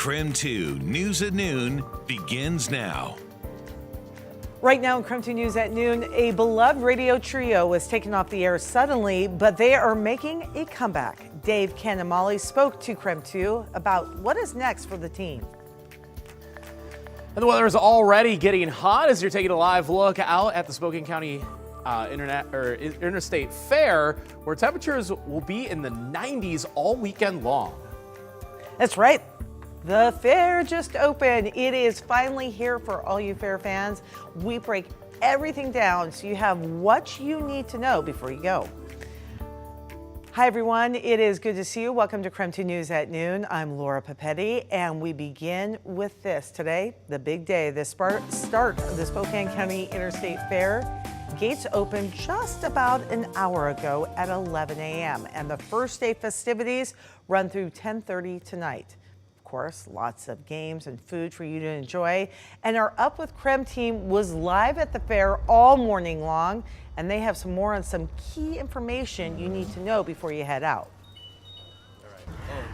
KREM 2 News at Noon begins now. Right now in KREM 2 News at Noon, a beloved radio trio was taken off the air suddenly, but they are making a comeback. Dave, Ken, and Molly spoke to KREM 2 about what is next for the team. And the weather is already getting hot as you're taking a live look out at the Spokane County Interstate Fair, where temperatures will be in the 90s all weekend long. That's right. The fair just opened. It is finally here for all you fair fans. We break everything down so you have what you need to know before you go. Hi everyone, it is good to see you. Welcome to KREM 2 News at Noon. I'm Laura Papetti, and we begin with this. Today, the big day, the start of the Spokane County Interstate Fair. Gates opened just about an hour ago at 11 a.m. and the first day festivities run through 10:30 tonight. Of course, lots of games and food for you to enjoy. And our Up with KREM team was live at the fair all morning long, and they have some more on some key information you need to know before you head out.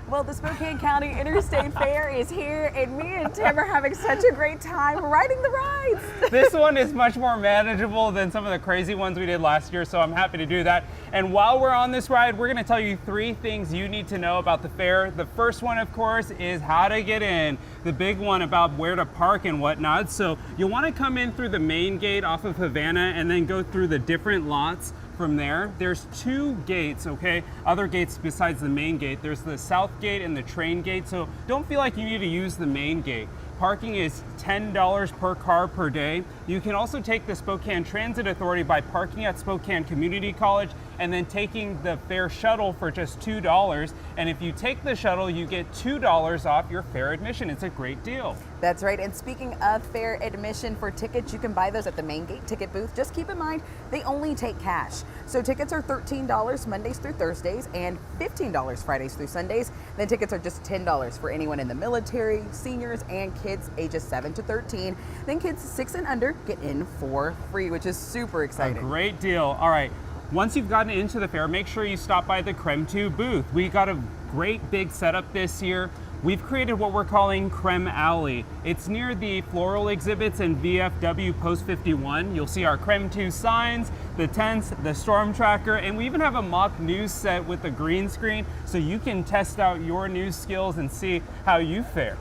Well, the Spokane County Interstate Fair is here, and me and Tim are having such a great time riding the rides. This one is much more manageable than some of the crazy ones we did last year, so I'm happy to do that. And while we're on this ride, we're going to tell you 3 things you need to know about the fair. The first one, of course, is how to get in. The big one about where to park and whatnot. So you'll want to come in through the main gate off of Havana and then go through the different lots. From there, there's 2 gates, okay? Other gates besides the main gate. There's the south gate and the train gate, so don't feel like you need to use the main gate. Parking is $10 per car per day. You can also take the Spokane Transit Authority by parking at Spokane Community College and then taking the fair shuttle for just $2. And if you take the shuttle, you get $2 off your fair admission. It's a great deal. That's right. And speaking of fair admission for tickets, you can buy those at the main gate ticket booth. Just keep in mind, they only take cash. So tickets are $13 Mondays through Thursdays and $15 Fridays through Sundays. Then tickets are just $10 for anyone in the military, seniors, and kids ages 7 to 13. Then kids 6 and under get in for free, which is super exciting. A great deal. All right. Once you've gotten into the fair, make sure you stop by the KREM 2 booth. We got a great big setup this year. We've created what we're calling KREM Alley. It's near the floral exhibits and VFW Post 51. You'll see our KREM 2 signs, the tents, the storm tracker, and we even have a mock news set with a green screen so you can test out your news skills and see how you fare.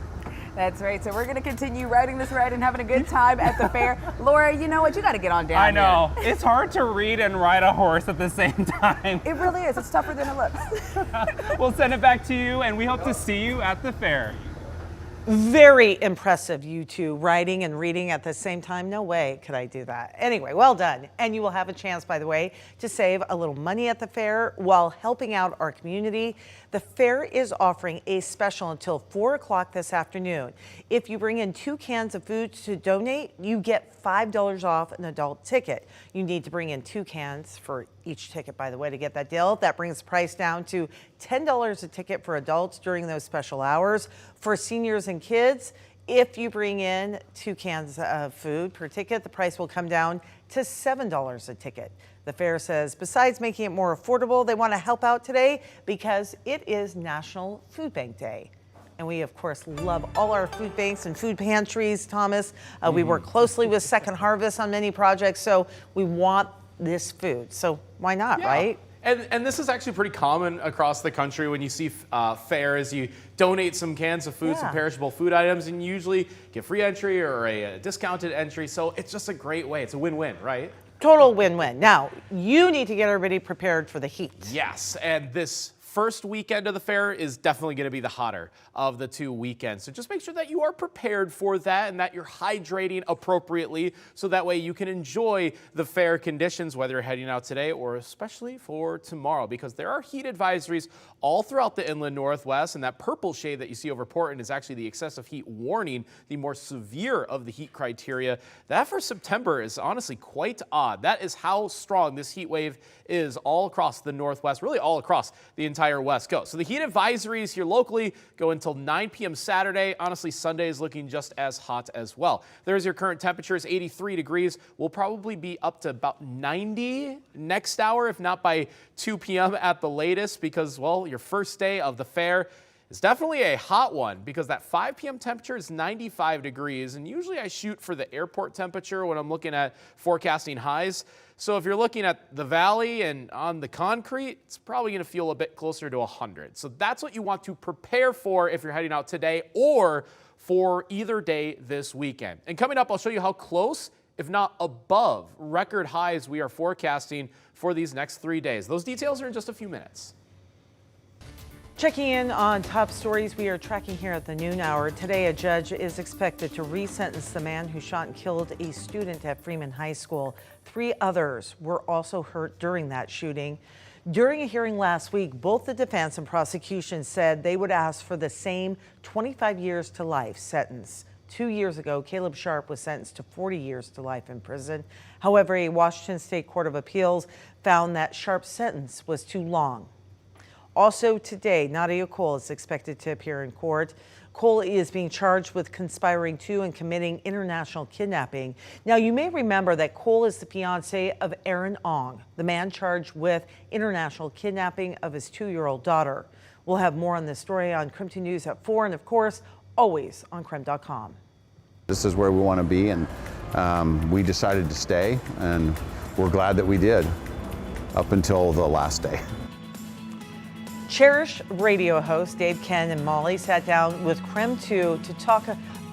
That's right. So we're going to continue riding this ride and having a good time at the fair. Laura, you know what? You got to get on down I know. here. It's hard to read and ride a horse at the same time. It really is. It's tougher than it looks. We'll send it back to you, and we hope to see you at the fair. Very impressive, you two, writing and reading at the same time. No way could I do that. Anyway, well done. And you will have a chance, by the way, to save a little money at the fair while helping out our community. The fair is offering a special until 4 o'clock this afternoon. If you bring in 2 cans of food to donate, you get $5 off an adult ticket. You need to bring in 2 cans for each ticket, by the way, to get that deal. That brings the price down to $10 a ticket for adults during those special hours. For seniors and kids, if you bring in 2 cans of food per ticket, the price will come down to $7 a ticket. The fair says besides making it more affordable, they want to help out today because it is National Food Bank Day. And we, of course, love all our food banks and food pantries, Thomas. We work closely with Second Harvest on many projects, so we want this food. So why not, right? And this is actually pretty common across the country when you see fairs. You donate some cans of food, some perishable food items, and you usually get free entry or a discounted entry. So it's just a great way. It's a win-win, right? Total win-win. Now, you need to get everybody prepared for the heat. Yes, and this first weekend of the fair is definitely going to be the hotter of the 2 weekends. So just make sure that you are prepared for that and that you're hydrating appropriately so that way you can enjoy the fair conditions, whether you're heading out today or especially for tomorrow, because there are heat advisories all throughout the inland Northwest, and that purple shade that you see over Portland is actually the excessive heat warning, the more severe of the heat criteria. That for September is honestly quite odd. That is how strong this heat wave is all across the Northwest, really all across the entire West Coast. So the heat advisories here locally go until 9 p.m. Saturday. Honestly, Sunday is looking just as hot as well. There's your current temperatures, 83 degrees. We'll probably be up to about 90 next hour, if not by 2 p.m. at the latest, because, well, your first day of the fair is definitely a hot one because that 5 p.m. temperature is 95 degrees, and usually I shoot for the airport temperature when I'm looking at forecasting highs. So if you're looking at the valley and on the concrete, it's probably going to feel a bit closer to 100. So that's what you want to prepare for if you're heading out today or for either day this weekend. And coming up, I'll show you how close, if not above, record highs we are forecasting for these next 3 days. Those details are in just a few minutes. Checking in on top stories we are tracking here at the noon hour. Today, a judge is expected to resentence the man who shot and killed a student at Freeman High School. 3 others were also hurt during that shooting. During a hearing last week, both the defense and prosecution said they would ask for the same 25 years to life sentence. 2 years ago, Caleb Sharp was sentenced to 40 years to life in prison. However, a Washington State Court of Appeals found that Sharp's sentence was too long. Also today, Nadia Cole is expected to appear in court. Cole is being charged with conspiring to and committing international kidnapping. Now, you may remember that Cole is the fiance of Aaron Ong, the man charged with international kidnapping of his 2-year-old daughter. We'll have more on this story on KREM 2 News at 4, and of course, always on KREM.com. This is where we want to be, and we decided to stay, and we're glad that we did up until the last day. Cherished radio hosts Dave, Ken, and Molly sat down with KREM 2 to talk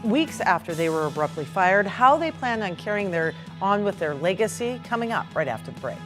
weeks after they were abruptly fired, how they plan on carrying on with their legacy, coming up right after the break.